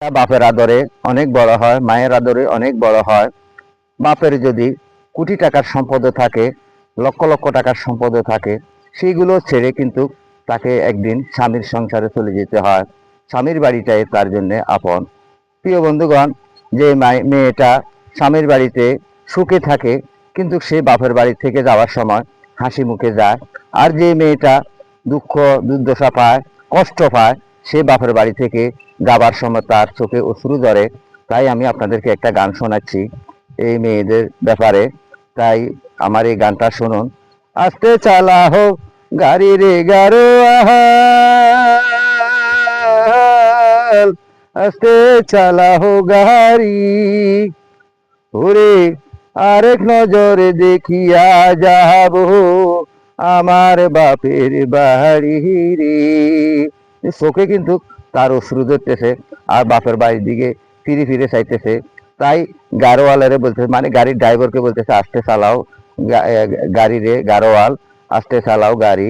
বাপের আদরে অনেক বড় হয়, মায়ের আদরে অনেক বড় হয়। বাপের যদি কোটি টাকার সম্পদও থাকে, লক্ষ লক্ষ টাকার সম্পদও থাকে, সেইগুলো ছেড়ে কিন্তু তাকে একদিন স্বামীর সংসারে চলে যেতে হয়। স্বামীর বাড়িটাই তার জন্য আপন। প্রিয় বন্ধুগণ, যে মেয়েটা স্বামীর বাড়িতে সুখে থাকে কিন্তু সে বাপের বাড়ি থেকে যাওয়ার সময় হাসি মুখে যায়, আর যে মেয়েটা দুঃখ দুর্দশা পায়, কষ্ট পায়, সে বাপের বাড়ি থেকে যাবার সময় তার চোখে অশ্রু ধরে। তাই আমি আপনাদেরকে একটা গান শোনাচ্ছি এই মেয়েদের ব্যাপারে। তাই আমার এই গানটা শুনুন। আস্তে চালা হোক গাড়ি রে গাড়োয়াল, আস্তে চালা হো গাড়ি, ওরে আরেক নজরে দেখিয়া যাব আমার বাপের বাড়ি রে। চোখে কিন্তু তার অশ্রু ধরতেছে আর বাপের বাড়ির দিকে ফিরে ফিরে চাইতেছে। তাই গাড়োয়ালারে বলতেছে, মানে গাড়ির ড্রাইভারকে বলতেছে, আস্তে চালাও গাড়ি রে গাড়োয়াল, আস্তে চালাও গাড়ি,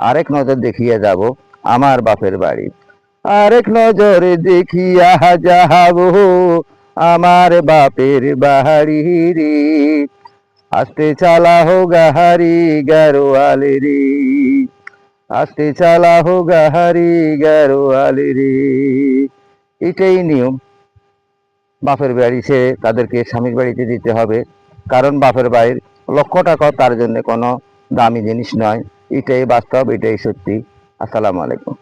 আরেক নজর দেখিয়া যাব আমার বাপের বাড়ি। আরেক নজরে দেখিয়া যাব আমার বাপের বাড়ি রে, আস্তে চালা হো গাড়ি গাড়োয়াল রে, আস্তে চালা হো গাড়ি গাড়োয়াল রে। এটাই নিয়ম। বাপের বাড়ি সে তাদেরকে স্বামীর বাড়িতে দিতে হবে, কারণ বাপের বাড়ির লক্ষ টাকা তার জন্য কোনো দামি জিনিস নয়। এটাই বাস্তব, এটাই সত্যি। আসসালামু আলাইকুম।